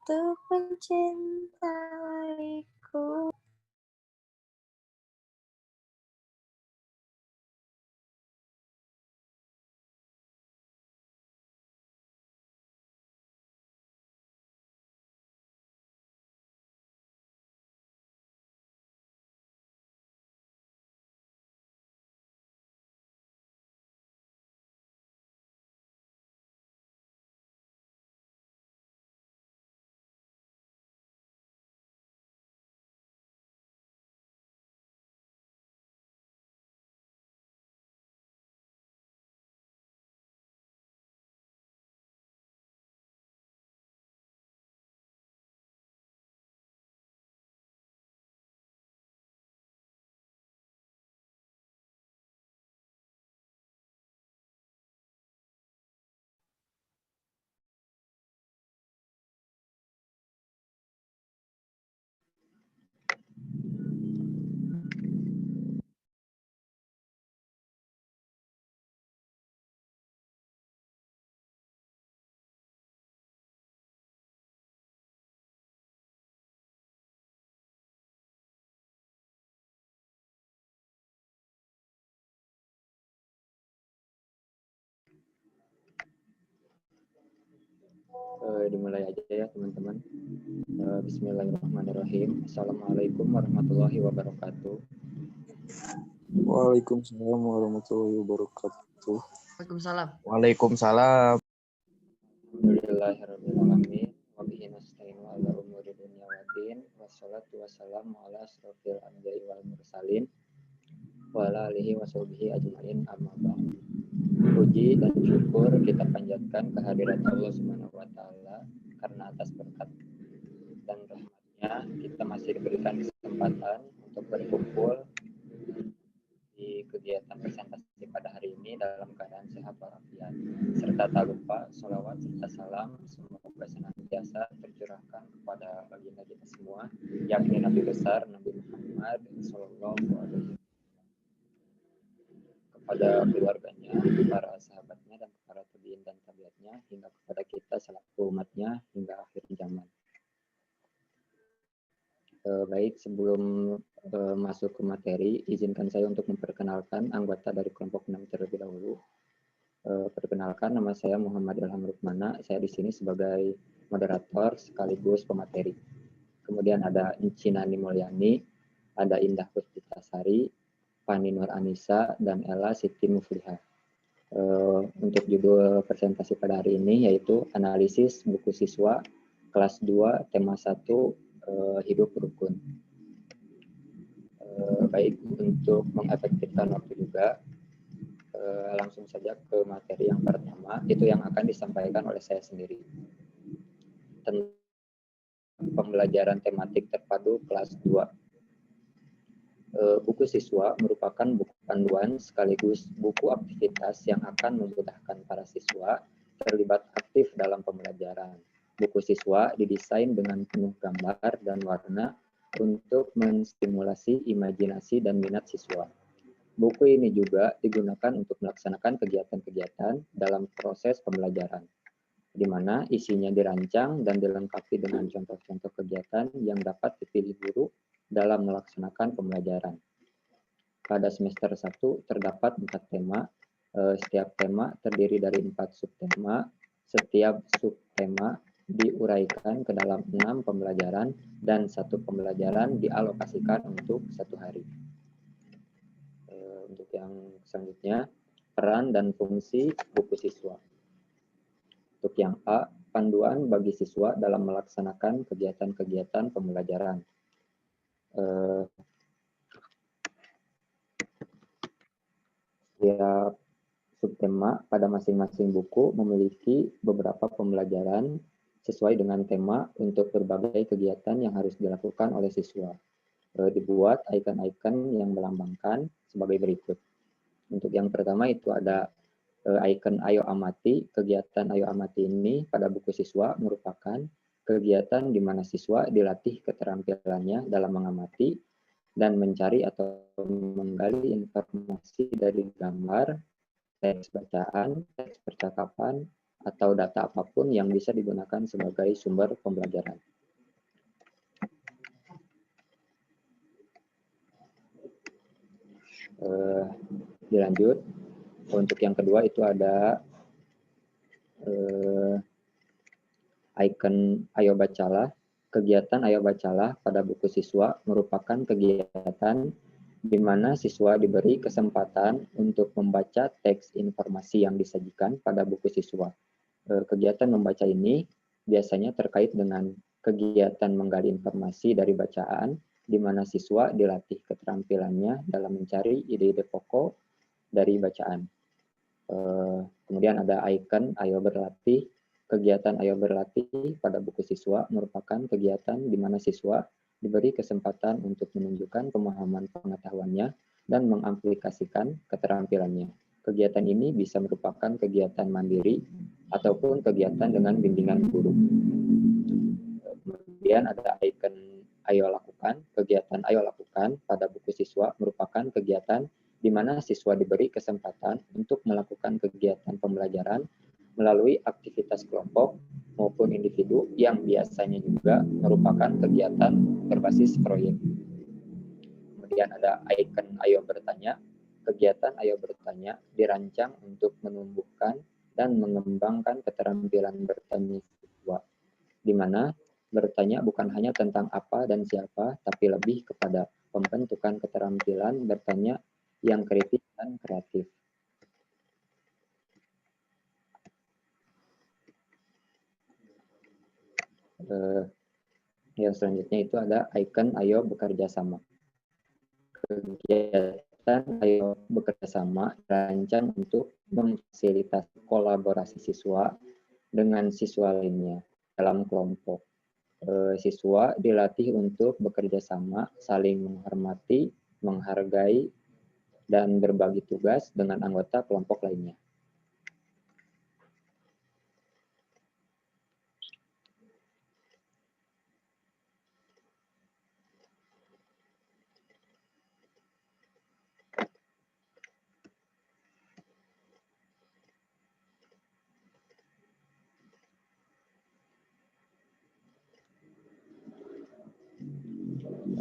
untuk mencintaiku. Dimulai aja ya teman-teman. Bismillahirrahmanirrahim. Assalamualaikum warahmatullahi wabarakatuh. Waalaikumsalam warahmatullahi wabarakatuh. Waalaikumsalam. Alhamdulillahirrahmanirrahim. Wabihi nasta'inu ala umuri dunya waddin. Wassalatu wassalamu ala asrofil anbiya'i wal mursalin wa ala alihi wa sahbihi ajma'in amma ba'd. Puji dan syukur kita panjatkan kehadirat Allah Subhanahu wa taala karena atas berkat dan rahmatnya kita masih diberikan kesempatan untuk berkumpul di kegiatan presentasi pada hari ini dalam keadaan sehat walafiat, serta tak lupa sholawat serta salam semoga senantiasa tercurahkan kepada baginda kita semua, yakni Nabi besar Nabi Muhammad Sallallahu Alaihi Wasallam, kepada keluarganya, para sahabatnya, dan para tabiin dan tabiatnya, hingga kepada kita selaku umatnya hingga akhir zaman. Baik, sebelum masuk ke materi, izinkan saya untuk memperkenalkan anggota dari kelompok 6 terlebih dahulu. Perkenalkan, nama saya Muhammad Ilham Rukmana. Saya di sini sebagai moderator sekaligus pemateri. Kemudian ada Incinani Mulyani, ada Indah Puspitasari, Fani Nur Anissa, dan Ella Siti Muflihah. Untuk judul presentasi pada hari ini yaitu analisis buku siswa kelas 2 tema 1 hidup rukun. Baik, untuk mengefektifkan waktu juga, langsung saja ke materi yang pertama, itu yang akan disampaikan oleh saya sendiri tentang pembelajaran tematik terpadu kelas 2. Buku siswa merupakan buku panduan sekaligus buku aktivitas yang akan memudahkan para siswa terlibat aktif dalam pembelajaran. Buku siswa didesain dengan penuh gambar dan warna untuk menstimulasi imajinasi dan minat siswa. Buku ini juga digunakan untuk melaksanakan kegiatan-kegiatan dalam proses pembelajaran, di mana isinya dirancang dan dilengkapi dengan contoh-contoh kegiatan yang dapat dipilih guru dalam melaksanakan pembelajaran. Pada semester 1 terdapat 4 tema. Setiap tema terdiri dari 4 subtema. Setiap subtema diuraikan ke dalam 6 pembelajaran dan 1 pembelajaran dialokasikan untuk 1 hari. Untuk yang selanjutnya, peran dan fungsi buku siswa. Untuk yang A, panduan bagi siswa dalam melaksanakan kegiatan-kegiatan pembelajaran. Setiap subtema pada masing-masing buku memiliki beberapa pembelajaran sesuai dengan tema untuk berbagai kegiatan yang harus dilakukan oleh siswa. Dibuat icon-icon yang melambangkan sebagai berikut. Untuk yang pertama itu ada icon Ayo Amati. Kegiatan Ayo Amati ini pada buku siswa merupakan kegiatan di mana siswa dilatih keterampilannya dalam mengamati dan mencari atau menggali informasi dari gambar, teks bacaan, teks percakapan, atau data apapun yang bisa digunakan sebagai sumber pembelajaran. Dilanjut, untuk yang kedua itu ada icon Ayo Bacalah. Kegiatan Ayo Bacalah pada buku siswa merupakan kegiatan di mana siswa diberi kesempatan untuk membaca teks informasi yang disajikan pada buku siswa. Kegiatan membaca ini biasanya terkait dengan kegiatan menggali informasi dari bacaan, di mana siswa dilatih keterampilannya dalam mencari ide-ide pokok dari bacaan. Kemudian ada icon Ayo Berlatih. Kegiatan Ayo Berlatih pada buku siswa merupakan kegiatan di mana siswa diberi kesempatan untuk menunjukkan pemahaman pengetahuannya dan mengaplikasikan keterampilannya. Kegiatan ini bisa merupakan kegiatan mandiri ataupun kegiatan dengan bimbingan guru. Kemudian ada icon Ayo Lakukan. Kegiatan Ayo Lakukan pada buku siswa merupakan kegiatan di mana siswa diberi kesempatan untuk melakukan kegiatan pembelajaran melalui aktivitas kelompok maupun individu yang biasanya juga merupakan kegiatan berbasis proyek. Kemudian ada icon Ayo Bertanya. Kegiatan Ayo Bertanya dirancang untuk menumbuhkan dan mengembangkan keterampilan bertanya siswa, di mana bertanya bukan hanya tentang apa dan siapa, tapi lebih kepada pembentukan keterampilan bertanya yang kritis dan kreatif. Yang selanjutnya itu ada icon Ayo Bekerja Sama. Kegiatan Ayo Bekerja Sama dirancang untuk memfasilitasi kolaborasi siswa dengan siswa lainnya dalam kelompok. Siswa dilatih untuk bekerja sama, saling menghormati, menghargai, dan berbagi tugas dengan anggota kelompok lainnya.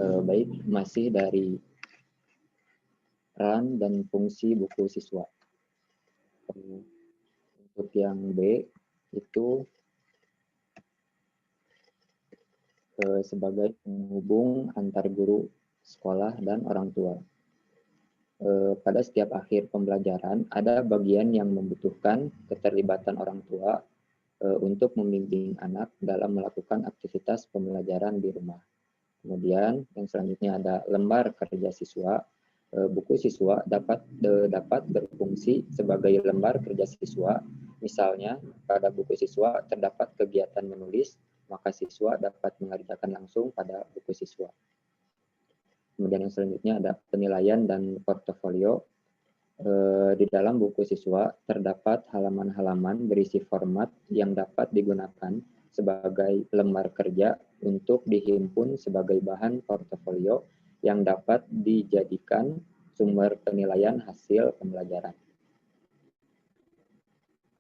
Baik, masih dari peran dan fungsi buku siswa. Untuk yang B itu sebagai penghubung antar guru, sekolah, dan orang tua. Pada setiap akhir pembelajaran, ada bagian yang membutuhkan keterlibatan orang tua untuk membimbing anak dalam melakukan aktivitas pembelajaran di rumah. Kemudian yang selanjutnya ada lembar kerja siswa. Buku siswa dapat berfungsi sebagai lembar kerja siswa. Misalnya pada buku siswa terdapat kegiatan menulis, maka siswa dapat mengerjakan langsung pada buku siswa. Kemudian yang selanjutnya ada penilaian dan portofolio. Di dalam buku siswa terdapat halaman-halaman berisi format yang dapat digunakan sebagai lembar kerja untuk dihimpun sebagai bahan portofolio yang dapat dijadikan sumber penilaian hasil pembelajaran.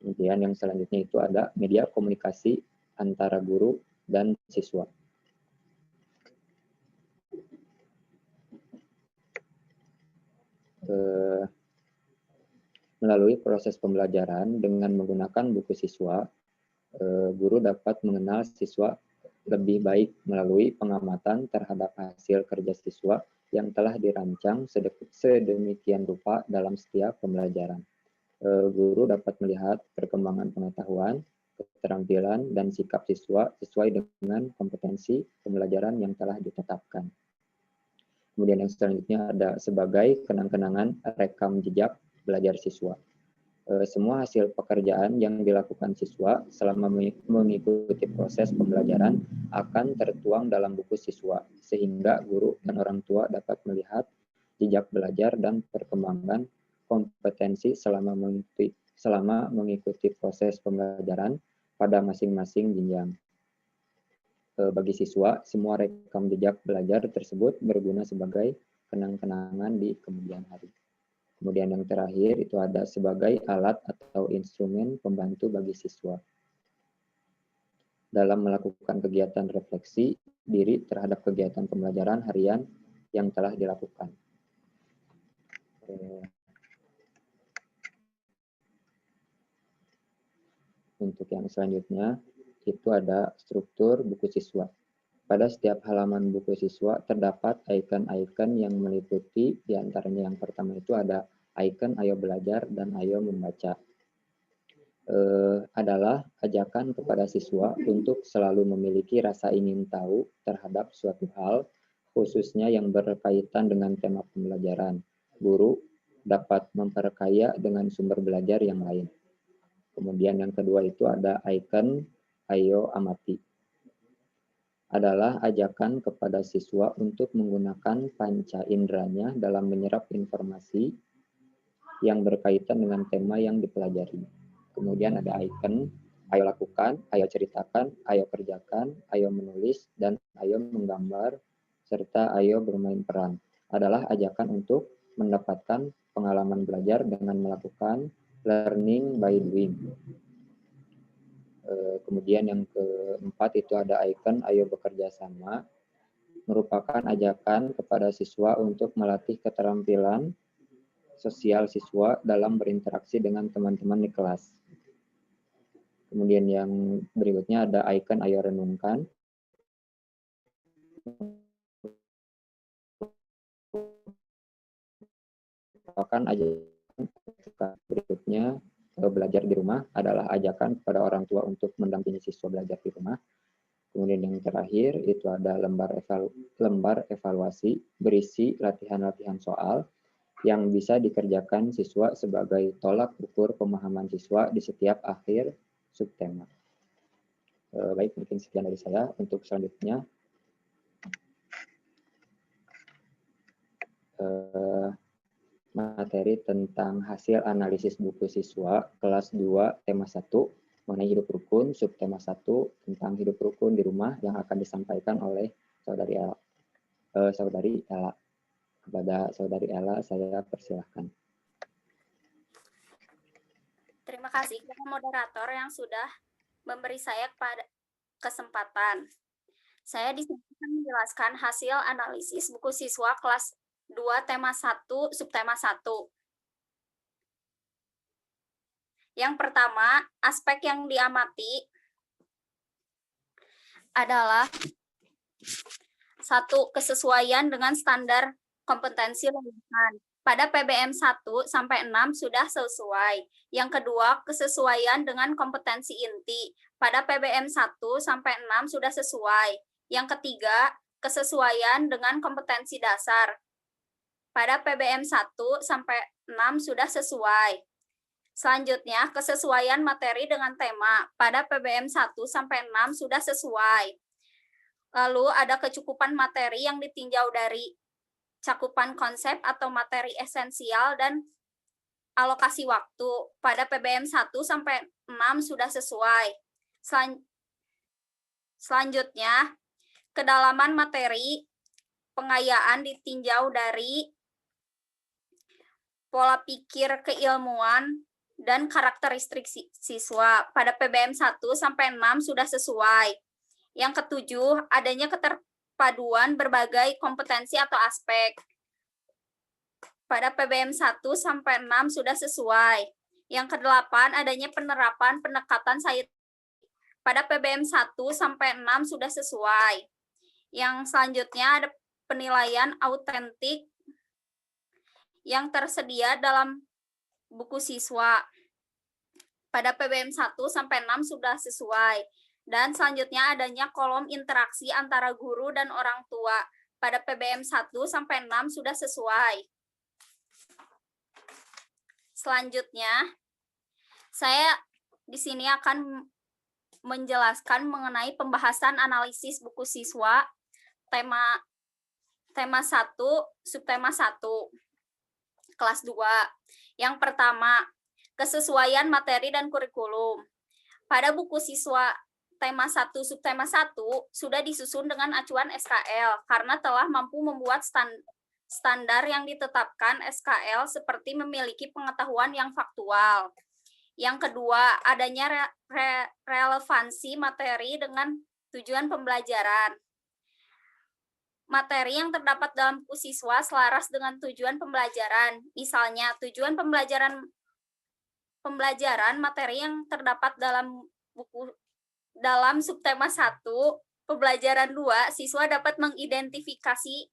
Kemudian yang selanjutnya itu ada media komunikasi antara guru dan siswa. Melalui proses pembelajaran dengan menggunakan buku siswa, guru dapat mengenal siswa lebih baik melalui pengamatan terhadap hasil kerja siswa yang telah dirancang sedemikian rupa dalam setiap pembelajaran. Guru dapat melihat perkembangan pengetahuan, keterampilan, dan sikap siswa sesuai dengan kompetensi pembelajaran yang telah ditetapkan. Kemudian yang selanjutnya ada sebagai kenang-kenangan rekam jejak belajar siswa. Semua hasil pekerjaan yang dilakukan siswa selama mengikuti proses pembelajaran akan tertuang dalam buku siswa, sehingga guru dan orang tua dapat melihat jejak belajar dan perkembangan kompetensi selama mengikuti proses pembelajaran pada masing-masing jenjang. Bagi siswa, semua rekam jejak belajar tersebut berguna sebagai kenang-kenangan di kemudian hari. Kemudian yang terakhir itu ada sebagai alat atau instrumen pembantu bagi siswa dalam melakukan kegiatan refleksi diri terhadap kegiatan pembelajaran harian yang telah dilakukan. Untuk yang selanjutnya, itu ada struktur buku siswa. Pada setiap halaman buku siswa terdapat icon-icon yang meliputi, diantaranya yang pertama itu ada icon ayo belajar dan ayo membaca. Adalah ajakan kepada siswa untuk selalu memiliki rasa ingin tahu terhadap suatu hal, khususnya yang berkaitan dengan tema pembelajaran. Guru dapat memperkaya dengan sumber belajar yang lain. Kemudian yang kedua itu ada icon ayo amati. Adalah ajakan kepada siswa untuk menggunakan panca inderanya dalam menyerap informasi yang berkaitan dengan tema yang dipelajari. Kemudian ada icon ayo lakukan, ayo ceritakan, ayo kerjakan, ayo menulis, dan ayo menggambar, serta ayo bermain peran. Adalah ajakan untuk mendapatkan pengalaman belajar dengan melakukan learning by doing. Kemudian yang keempat itu ada icon ayo bekerja sama, merupakan ajakan kepada siswa untuk melatih keterampilan sosial siswa dalam berinteraksi dengan teman-teman di kelas. Kemudian yang berikutnya ada icon ayo renungkan, merupakan ajakan berikutnya belajar di rumah adalah ajakan kepada orang tua untuk mendampingi siswa belajar di rumah. Kemudian yang terakhir itu ada lembar evaluasi berisi latihan-latihan soal yang bisa dikerjakan siswa sebagai tolak ukur pemahaman siswa di setiap akhir subtema. Baik, mungkin sekian dari saya. Untuk selanjutnya, materi tentang hasil analisis buku siswa kelas 2 tema 1 mengenai hidup rukun, subtema 1 tentang hidup rukun di rumah yang akan disampaikan oleh saudari Ella. Kepada saudari Ella saya persilahkan. Terima kasih kepada moderator yang sudah memberi saya kesempatan. Saya di sini akan menjelaskan hasil analisis buku siswa kelas 2 tema 1 subtema 1. Yang pertama, aspek yang diamati adalah 1. Kesesuaian dengan standar kompetensi lulusan. Pada PBM 1 sampai 6 sudah sesuai. Yang kedua, kesesuaian dengan kompetensi inti. Pada PBM 1 sampai 6 sudah sesuai. Yang ketiga, kesesuaian dengan kompetensi dasar. Pada PBM 1 sampai 6 sudah sesuai. Selanjutnya, kesesuaian materi dengan tema. Pada PBM 1 sampai 6 sudah sesuai. Lalu ada kecukupan materi yang ditinjau dari cakupan konsep atau materi esensial dan alokasi waktu. Pada PBM 1 sampai 6 sudah sesuai. Selanjutnya, kedalaman materi pengayaan ditinjau dari pola pikir keilmuan dan karakteristik siswa. Pada PBM 1 sampai 6 sudah sesuai. Yang ketujuh, adanya keterpaduan berbagai kompetensi atau aspek. Pada PBM 1 sampai 6 sudah sesuai. Yang kedelapan, adanya penerapan pendekatan saintifik. Pada PBM 1 sampai 6 sudah sesuai. Yang selanjutnya ada penilaian autentik yang tersedia dalam buku siswa. Pada PBM 1 sampai 6 sudah sesuai. Dan selanjutnya adanya kolom interaksi antara guru dan orang tua. Pada PBM 1 sampai 6 sudah sesuai. Selanjutnya, saya di sini akan menjelaskan mengenai pembahasan analisis buku siswa tema 1, subtema 1, kelas 2. Yang pertama, kesesuaian materi dan kurikulum. Pada buku siswa tema 1, subtema 1 sudah disusun dengan acuan SKL karena telah mampu membuat standar yang ditetapkan SKL seperti memiliki pengetahuan yang faktual. Yang kedua, adanya relevansi materi dengan tujuan pembelajaran. Materi yang terdapat dalam buku siswa selaras dengan tujuan pembelajaran. Misalnya, tujuan pembelajaran materi yang terdapat dalam subtema 1, pembelajaran 2, siswa dapat mengidentifikasi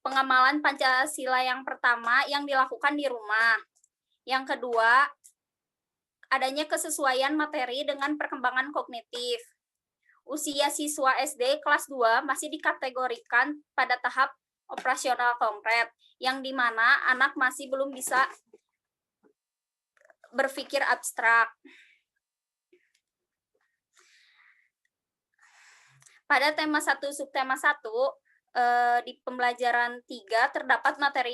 pengamalan Pancasila yang pertama yang dilakukan di rumah. Yang kedua, adanya kesesuaian materi dengan perkembangan kognitif. Usia siswa SD kelas 2 masih dikategorikan pada tahap operasional konkret, yang dimana anak masih belum bisa berpikir abstrak. Pada tema 1 subtema 1, di pembelajaran 3 terdapat materi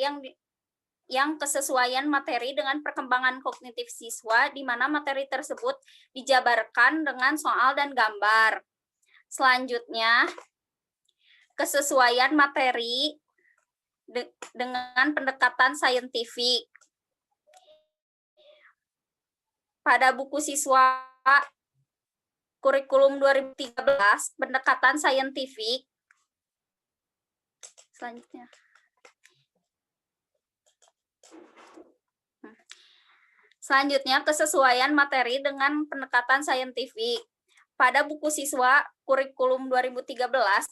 yang kesesuaian materi dengan perkembangan kognitif siswa, di mana materi tersebut dijabarkan dengan soal dan gambar. Selanjutnya, kesesuaian materi dengan pendekatan saintifik. Pada buku siswa kurikulum 2013, pendekatan saintifik. Selanjutnya, kesesuaian materi dengan pendekatan saintifik. Pada buku siswa kurikulum 2013,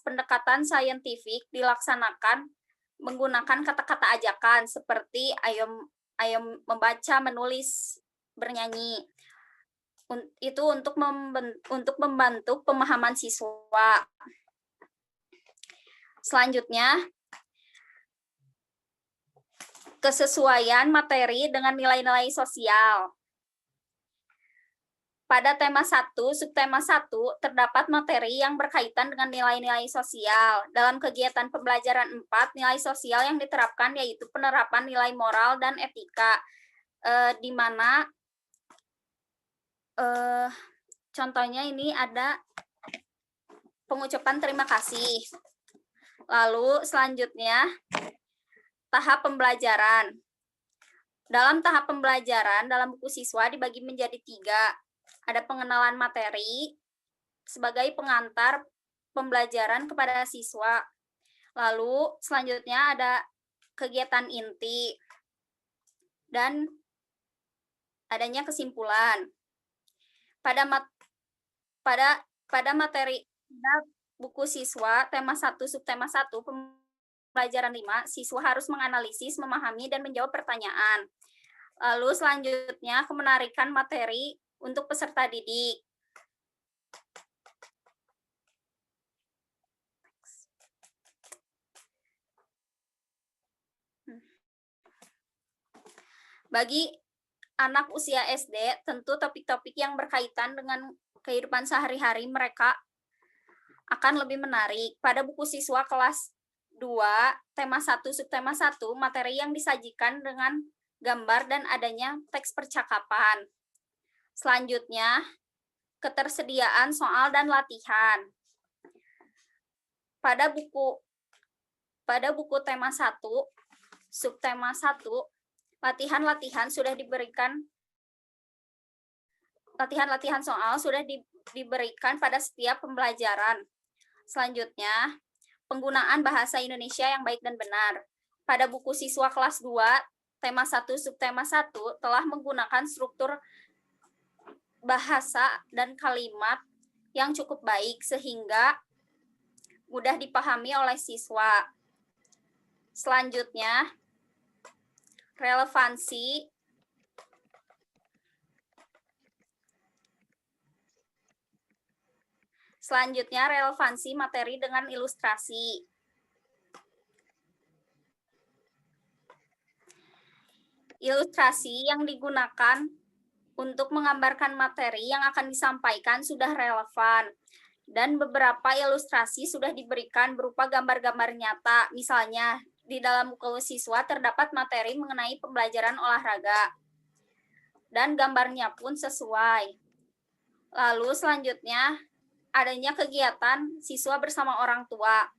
pendekatan saintifik dilaksanakan menggunakan kata-kata ajakan seperti ayo membaca, menulis, bernyanyi. Itu untuk membantu pemahaman siswa. Selanjutnya, kesesuaian materi dengan nilai-nilai sosial. Pada tema 1, subtema 1, terdapat materi yang berkaitan dengan nilai-nilai sosial. Dalam kegiatan pembelajaran 4, nilai sosial yang diterapkan yaitu penerapan nilai moral dan etika, di mana contohnya ini ada pengucapan terima kasih. Lalu selanjutnya, tahap pembelajaran. Dalam tahap pembelajaran, dalam buku siswa dibagi menjadi 3. Ada pengenalan materi sebagai pengantar pembelajaran kepada siswa. Lalu selanjutnya ada kegiatan inti dan adanya kesimpulan. Pada materi buku siswa tema 1 subtema 1 pembelajaran 5, siswa harus menganalisis, memahami dan menjawab pertanyaan. Lalu selanjutnya kemenarikan materi untuk peserta didik. Bagi anak usia SD, tentu topik-topik yang berkaitan dengan kehidupan sehari-hari mereka akan lebih menarik. Pada buku siswa kelas 2, tema 1, subtema 1, materi yang disajikan dengan gambar dan adanya teks percakapan. Selanjutnya, ketersediaan soal dan latihan. Pada buku tema 1, subtema 1, latihan-latihan soal sudah diberikan pada setiap pembelajaran. Selanjutnya, penggunaan bahasa Indonesia yang baik dan benar. Pada buku siswa kelas 2, tema 1, subtema 1 telah menggunakan struktur bahasa dan kalimat yang cukup baik sehingga mudah dipahami oleh siswa. Selanjutnya, relevansi materi dengan ilustrasi. Ilustrasi yang digunakan untuk menggambarkan materi yang akan disampaikan sudah relevan, dan beberapa ilustrasi sudah diberikan berupa gambar-gambar nyata. Misalnya, di dalam buku siswa terdapat materi mengenai pembelajaran olahraga, dan gambarnya pun sesuai. Lalu selanjutnya, adanya kegiatan siswa bersama orang tua.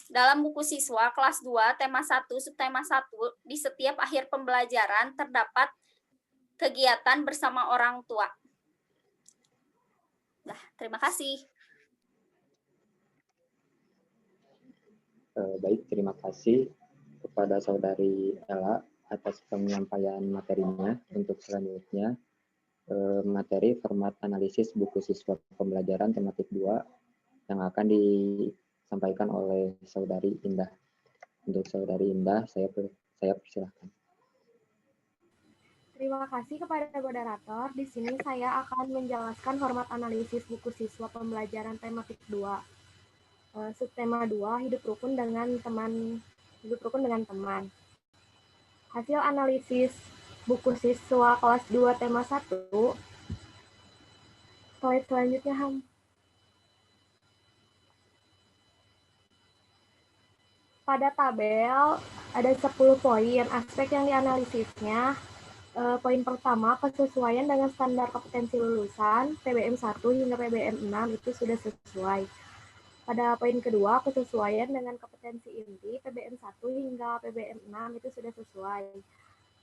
Dalam buku siswa kelas 2 tema 1 subtema 1 di setiap akhir pembelajaran terdapat kegiatan bersama orang tua. Nah, terima kasih. Baik, terima kasih kepada Saudari Ella atas penyampaian materinya. Untuk selanjutnya, materi format analisis buku siswa pembelajaran tematik 2 yang akan disampaikan oleh Saudari Indah. Untuk Saudari Indah, saya persilahkan. Terima kasih kepada moderator. Di sini saya akan menjelaskan format analisis buku siswa pembelajaran tematik 2. Subtema 2, hidup rukun dengan teman. Hasil analisis buku siswa kelas 2 tema 1. Slide selanjutnya, Ham. Pada tabel ada 10 poin aspek yang dianalisisnya. Poin pertama, kesesuaian dengan standar kompetensi lulusan PBM 1 hingga PBM 6 itu sudah sesuai. Pada poin kedua, kesesuaian dengan kompetensi inti PBM 1 hingga PBM 6 itu sudah sesuai.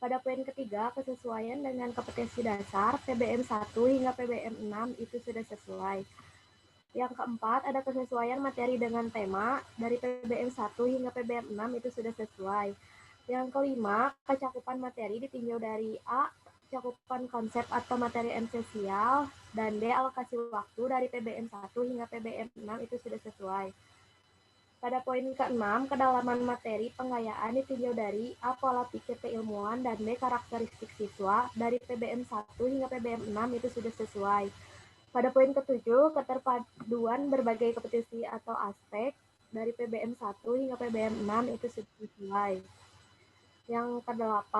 Pada poin ketiga, kesesuaian dengan kompetensi dasar PBM 1 hingga PBM 6 itu sudah sesuai. Yang keempat, ada kesesuaian materi dengan tema dari PBM 1 hingga PBM 6 itu sudah sesuai. Yang kelima, kecakupan materi ditinjau dari A, cakupan konsep atau materi esensial, dan D, alokasi waktu dari PBM 1 hingga PBM 6 itu sudah sesuai. Pada poin ke-6, kedalaman materi penggayaan ditinjau dari A, pola pikir keilmuan, dan B, karakteristik siswa dari PBM 1 hingga PBM 6 itu sudah sesuai. Pada poin ke-7, keterpaduan berbagai kompetensi atau aspek dari PBM 1 hingga PBM 6 itu sudah sesuai. Yang ke-8,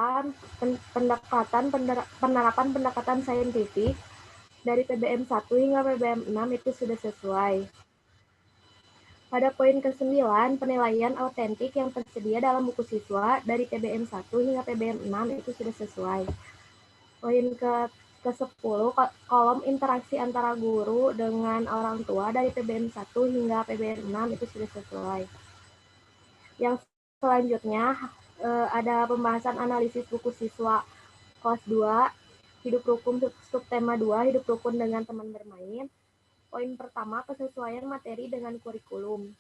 penerapan pendekatan saintifik dari PBM 1 hingga PBM 6 itu sudah sesuai. Pada poin ke-9, penilaian autentik yang tersedia dalam buku siswa dari PBM 1 hingga PBM 6 itu sudah sesuai. Poin ke-10, kolom interaksi antara guru dengan orang tua dari PBM 1 hingga PBM 6 itu sudah sesuai. Yang selanjutnya ada pembahasan analisis buku siswa kelas 2, hidup rukun subtema 2, hidup rukun dengan teman bermain. Poin pertama, kesesuaian materi dengan kurikulum.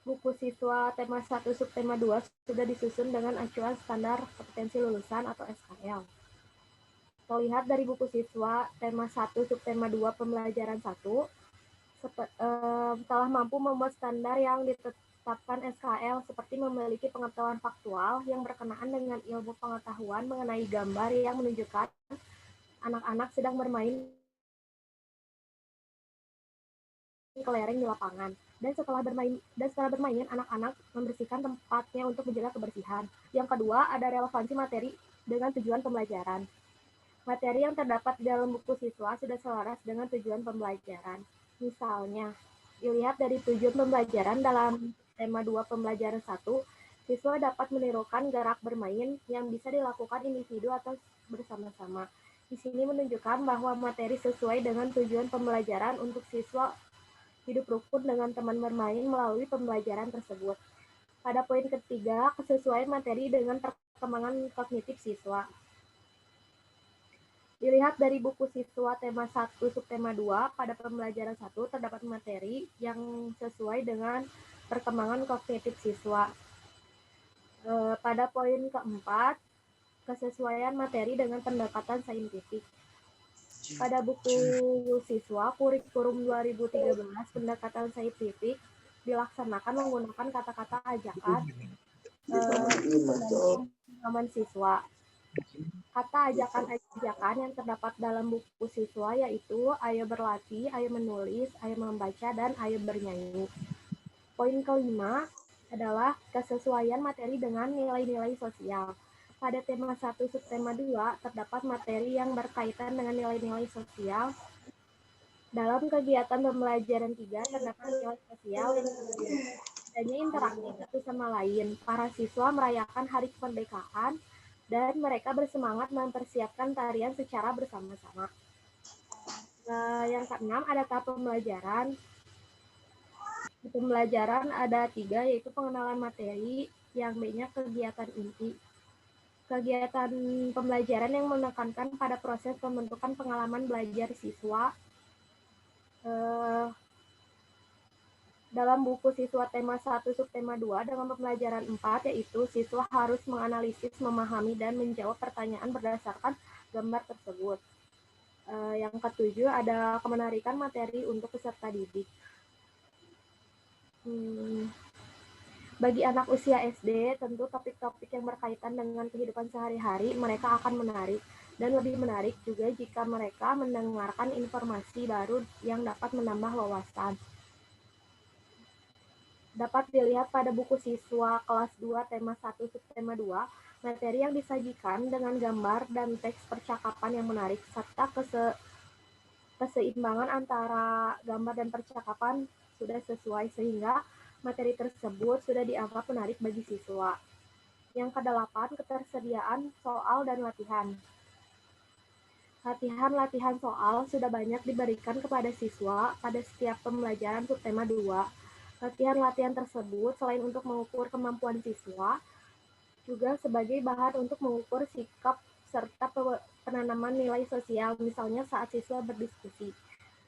Buku siswa tema 1 subtema 2 sudah disusun dengan acuan standar kompetensi lulusan atau SKL. Terlihat dari buku siswa tema 1 subtema 2 pembelajaran 1 telah mampu membuat standar yang ditetapkan SKL seperti memiliki pengetahuan faktual yang berkenaan dengan ilmu pengetahuan mengenai gambar yang menunjukkan anak-anak sedang bermain kelereng di lapangan, dan setelah bermain anak-anak membersihkan tempatnya untuk menjaga kebersihan. Yang kedua, ada relevansi materi dengan tujuan pembelajaran. Materi yang terdapat di dalam buku siswa sudah selaras dengan tujuan pembelajaran. Misalnya, dilihat dari tujuan pembelajaran dalam tema 2 pembelajaran 1, siswa dapat menirukan gerak bermain yang bisa dilakukan individu atau bersama-sama. Di sini menunjukkan bahwa materi sesuai dengan tujuan pembelajaran untuk siswa hidup rukun dengan teman bermain melalui pembelajaran tersebut. Pada poin ketiga, kesesuaian materi dengan perkembangan kognitif siswa. Dilihat dari buku siswa tema 1 subtema 2, pada pembelajaran 1 terdapat materi yang sesuai dengan perkembangan kognitif siswa. Pada poin keempat, kesesuaian materi dengan pendekatan saintifik. Pada buku siswa kurikulum 2013 pendekatan saintifik dilaksanakan menggunakan kata-kata ajakan pengalaman siswa. Kata ajakan-ajakan yang terdapat dalam buku siswa yaitu ayo berlatih, ayo menulis, ayo membaca, dan ayo bernyanyi. Poin kelima adalah kesesuaian materi dengan nilai-nilai sosial. Pada tema 1 subtema 2 terdapat materi yang berkaitan dengan nilai-nilai sosial. Dalam kegiatan pembelajaran 3 terdapat nilai sosial yang adanya interaksi satu sama lain. Para siswa merayakan hari kemerdekaan dan mereka bersemangat mempersiapkan tarian secara bersama-sama. Yang keenam ada tahap pembelajaran. Di pembelajaran ada 3, yaitu pengenalan materi, yang B-nya kegiatan inti. Kegiatan pembelajaran yang menekankan pada proses pembentukan pengalaman belajar siswa. Dalam buku siswa tema 1 subtema 2 dengan pembelajaran 4, yaitu siswa harus menganalisis, memahami, dan menjawab pertanyaan berdasarkan gambar tersebut. Yang ketujuh ada kemenarikan materi untuk peserta didik. Bagi anak usia SD, tentu topik-topik yang berkaitan dengan kehidupan sehari-hari mereka akan menarik. Dan lebih menarik juga jika mereka mendengarkan informasi baru yang dapat menambah wawasan. Dapat dilihat pada buku siswa kelas 2 tema 1 subtema 2, materi yang disajikan dengan gambar dan teks percakapan yang menarik, serta keseimbangan antara gambar dan percakapan sudah sesuai, sehingga materi tersebut sudah dianggap menarik bagi siswa. Yang kedelapan, ketersediaan soal dan latihan. Latihan soal sudah banyak diberikan kepada siswa pada setiap pembelajaran subtema 2. Latihan-latihan tersebut selain untuk mengukur kemampuan siswa, juga sebagai bahan untuk mengukur sikap serta penanaman nilai sosial, misalnya saat siswa berdiskusi.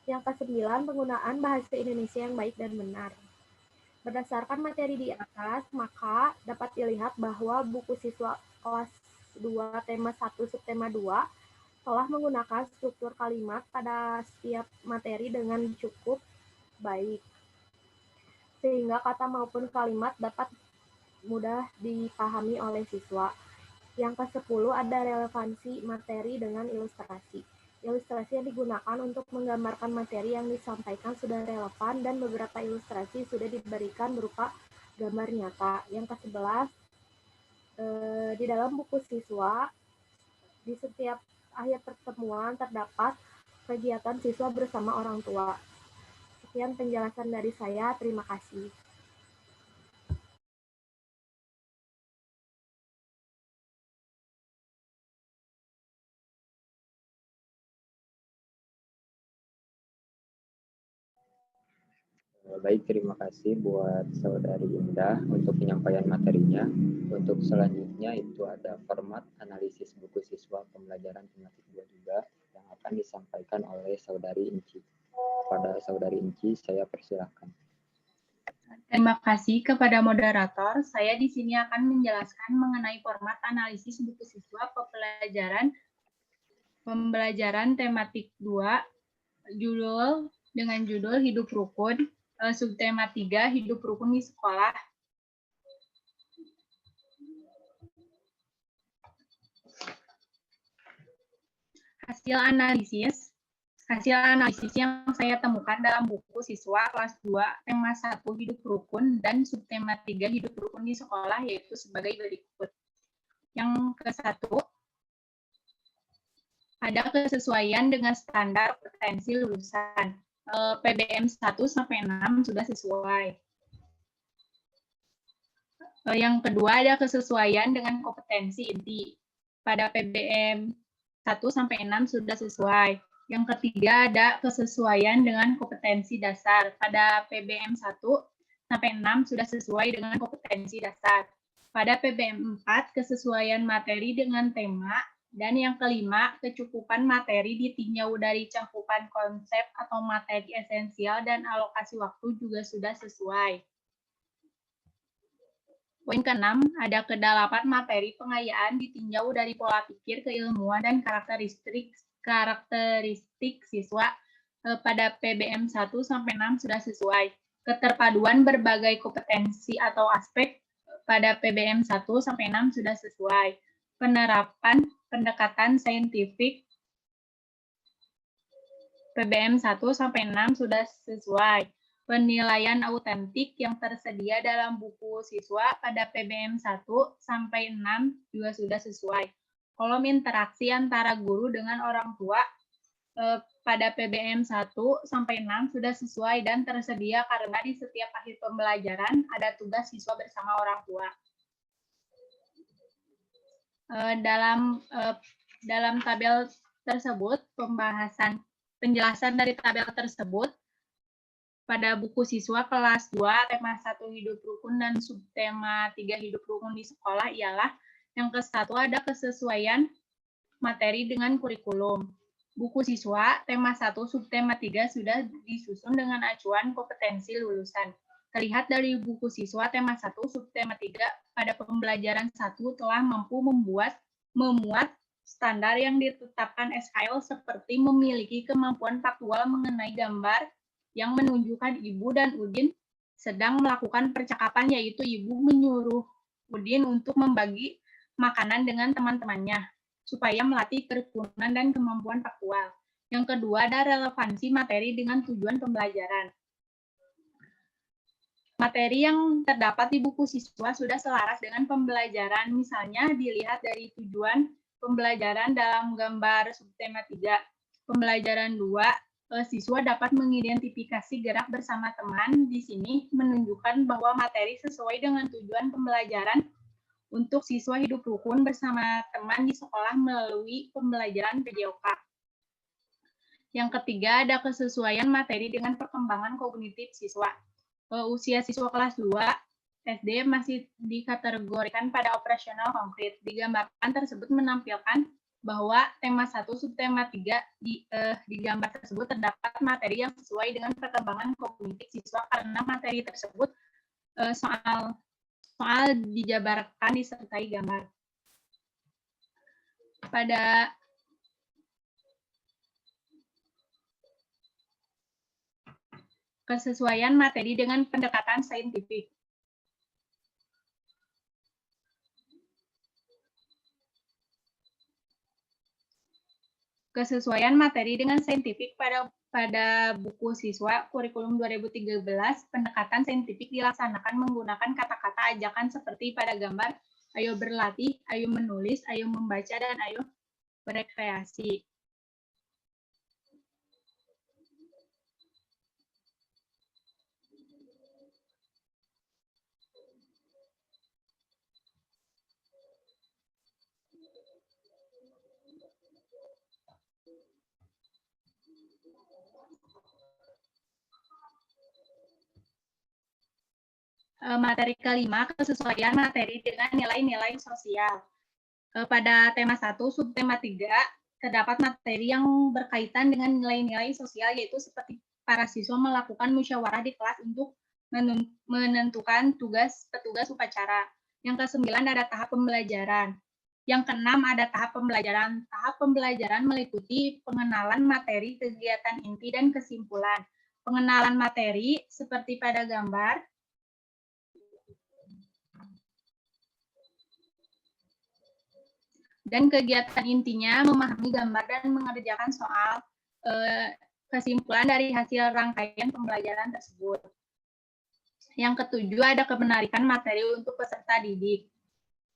Yang ke-9, penggunaan bahasa Indonesia yang baik dan benar. Berdasarkan materi di atas, maka dapat dilihat bahwa buku siswa kelas 2 tema 1 subtema 2 telah menggunakan struktur kalimat pada setiap materi dengan cukup baik, sehingga kata maupun kalimat dapat mudah dipahami oleh siswa. Yang ke-10 ada relevansi materi dengan ilustrasi. Ilustrasi yang digunakan untuk menggambarkan materi yang disampaikan sudah relevan dan beberapa ilustrasi sudah diberikan berupa gambar nyata. Yang ke-11, di dalam buku siswa, di setiap akhir pertemuan terdapat kegiatan siswa bersama orang tua. Sekian penjelasan dari saya, terima kasih. Baik, terima kasih buat Saudari Indah untuk penyampaian materinya. Untuk selanjutnya itu ada format analisis buku siswa pembelajaran tematik 2 juga yang akan disampaikan oleh Saudari Inci. Pada Saudari Inci, saya persilahkan. Terima kasih kepada moderator. Saya di sini akan menjelaskan mengenai format analisis buku siswa pembelajaran tematik 2, dengan judul Hidup Rukun, subtema 3, Hidup Rukun di Sekolah. Hasil analisis yang saya temukan dalam buku siswa kelas 2 tema 1 Hidup Rukun dan subtema 3 Hidup Rukun di Sekolah yaitu sebagai berikut. Yang ke-1, ada kesesuaian dengan standar kompetensi lulusan. PBM 1 sampai 6 sudah sesuai. Yang kedua, ada kesesuaian dengan kompetensi inti. Pada PBM 1 sampai 6 sudah sesuai. Yang ketiga, ada kesesuaian dengan kompetensi dasar. Pada PBM 1 sampai 6 sudah sesuai dengan kompetensi dasar. Pada PBM 4, kesesuaian materi dengan tema. Dan yang kelima, kecukupan materi ditinjau dari cakupan konsep atau materi esensial dan alokasi waktu juga sudah sesuai. Poin ke-6, ada ke-8 materi pengayaan ditinjau dari pola pikir, keilmuan, dan karakteristik siswa. Pada PBM 1 sampai 6 sudah sesuai. Keterpaduan berbagai kompetensi atau aspek pada PBM 1 sampai 6 sudah sesuai. Penerapan pendekatan saintifik PBM 1 sampai 6 sudah sesuai. Penilaian autentik yang tersedia dalam buku siswa pada PBM 1 sampai 6 juga sudah sesuai. Kolom interaksi antara guru dengan orang tua pada PBM 1 sampai 6 sudah sesuai dan tersedia karena di setiap akhir pembelajaran ada tugas siswa bersama orang tua. Dalam tabel tersebut, penjelasan dari tabel tersebut Pada buku siswa kelas 2, tema 1 hidup rukun dan subtema 3 hidup rukun di sekolah ialah yang ke-1 ada kesesuaian materi dengan kurikulum. Buku siswa tema 1 subtema 3 sudah disusun dengan acuan kompetensi lulusan. Terlihat dari buku siswa tema 1 subtema 3 pada pembelajaran 1 telah mampu memuat standar yang ditetapkan SKL seperti memiliki kemampuan faktual mengenai gambar yang menunjukkan Ibu dan Udin sedang melakukan percakapan, yaitu Ibu menyuruh Udin untuk membagi makanan dengan teman-temannya supaya melatih kerukunan dan kemampuan faktual. Yang kedua ada relevansi materi dengan tujuan pembelajaran. Materi yang terdapat di buku siswa sudah selaras dengan pembelajaran, misalnya dilihat dari tujuan pembelajaran dalam gambar subtema 3. Pembelajaran 2, siswa dapat mengidentifikasi gerak bersama teman. Di sini menunjukkan bahwa materi sesuai dengan tujuan pembelajaran untuk siswa hidup rukun bersama teman di sekolah melalui pembelajaran PJOK. Yang ketiga ada kesesuaian materi dengan perkembangan kognitif siswa. Usia siswa kelas 2 SD masih dikategorikan pada operasional konkret. Di gambaran tersebut menampilkan bahwa tema 1 subtema 3 di gambar tersebut terdapat materi yang sesuai dengan perkembangan kognitif siswa karena materi tersebut soal dijabarkan disertai gambar. Pada kesesuaian materi dengan pendekatan saintifik. Kesesuaian materi dengan saintifik pada buku siswa kurikulum 2013, pendekatan saintifik dilaksanakan menggunakan kata-kata ajakan seperti pada gambar, ayo berlatih, ayo menulis, ayo membaca, dan ayo berekreasi. Materi kelima, kesesuaian materi dengan nilai-nilai sosial. Pada tema 1, subtema 3, terdapat materi yang berkaitan dengan nilai-nilai sosial, yaitu seperti para siswa melakukan musyawarah di kelas untuk menentukan petugas upacara. Yang ke-9 ada tahap pembelajaran. Yang ke-6 ada tahap pembelajaran. Tahap pembelajaran meliputi pengenalan materi, kegiatan inti, dan kesimpulan. Pengenalan materi seperti pada gambar, dan kegiatan intinya memahami gambar dan mengerjakan soal. Kesimpulan dari hasil rangkaian pembelajaran tersebut. Yang ke-7 ada kebenarikan materi untuk peserta didik.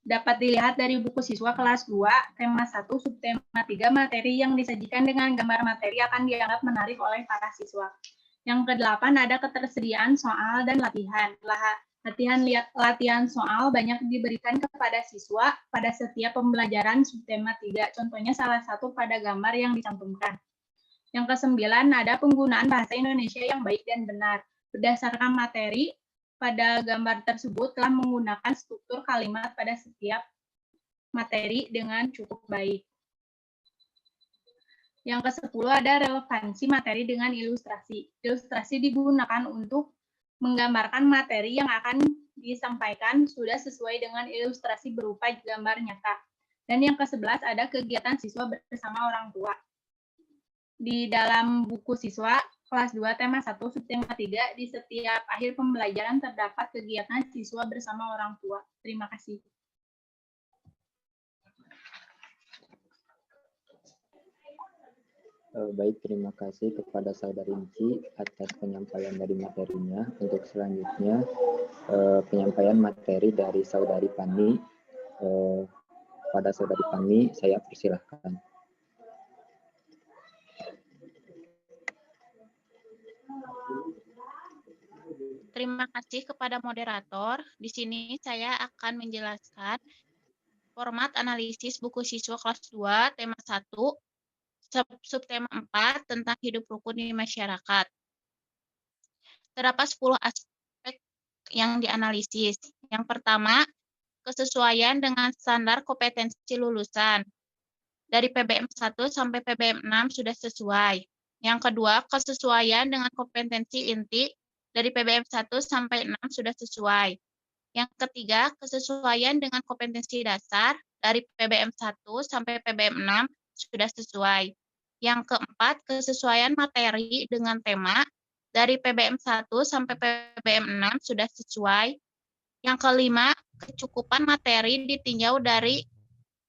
Dapat dilihat dari buku siswa kelas 2, tema 1, subtema 3, materi yang disajikan dengan gambar materi akan dianggap menarik oleh para siswa. Yang ke-8 ada ketersediaan soal dan latihan. Latihan soal banyak diberikan kepada siswa pada setiap pembelajaran subtema 3. Contohnya salah satu pada gambar yang dicantumkan. Yang ke-9 ada penggunaan bahasa Indonesia yang baik dan benar. Berdasarkan materi, pada gambar tersebut telah menggunakan struktur kalimat pada setiap materi dengan cukup baik. Yang ke-10 ada relevansi materi dengan ilustrasi. Ilustrasi digunakan untuk menggambarkan materi yang akan disampaikan sudah sesuai dengan ilustrasi berupa gambar nyata. Dan yang ke-11 ada kegiatan siswa bersama orang tua. Di dalam buku siswa kelas 2 tema 1 subtema 3 di setiap akhir pembelajaran terdapat kegiatan siswa bersama orang tua. Terima kasih. Baik, terima kasih kepada Saudari Inci atas penyampaian dari materinya. Untuk selanjutnya, penyampaian materi dari Saudari Pani. Pada Saudari Pani, saya persilahkan. Terima kasih kepada moderator. Di sini saya akan menjelaskan format analisis buku siswa kelas 2, tema 1, subtema 4 tentang hidup rukun di masyarakat. Terdapat 10 aspek yang dianalisis. Yang pertama, kesesuaian dengan standar kompetensi lulusan. Dari PBM 1 sampai PBM 6 sudah sesuai. Yang kedua, kesesuaian dengan kompetensi inti. Dari PBM 1 sampai 6 sudah sesuai. Yang ketiga, kesesuaian dengan kompetensi dasar. Dari PBM 1 sampai PBM 6 sudah sesuai. Yang keempat, kesesuaian materi dengan tema. Dari PBM 1 sampai PBM 6 sudah sesuai. Yang kelima, kecukupan materi ditinjau dari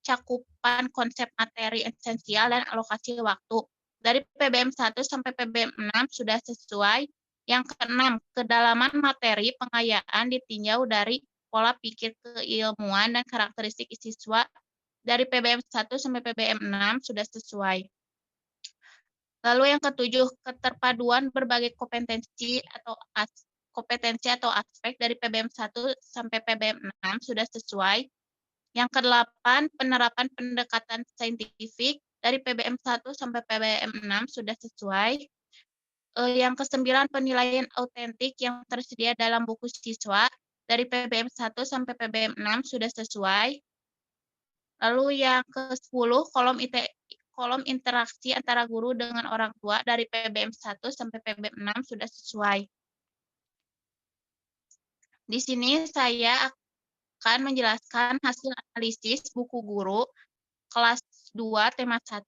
cakupan konsep materi esensial dan alokasi waktu. Dari PBM 1 sampai PBM 6 sudah sesuai. Yang keenam, kedalaman materi pengayaan ditinjau dari pola pikir keilmuan dan karakteristik siswa. Dari PBM 1 sampai PBM 6 sudah sesuai. Lalu yang ketujuh, keterpaduan berbagai kompetensi atau aspek dari PBM 1 sampai PBM 6 sudah sesuai. Yang kedelapan, penerapan pendekatan saintifik dari PBM 1 sampai PBM 6 sudah sesuai. Yang kesembilan, penilaian autentik yang tersedia dalam buku siswa dari PBM 1 sampai PBM 6 sudah sesuai. Lalu yang ke-10, kolom interaksi antara guru dengan orang tua dari PBM 1 sampai PBM 6 sudah sesuai. Di sini saya akan menjelaskan hasil analisis buku guru kelas 2 tema 1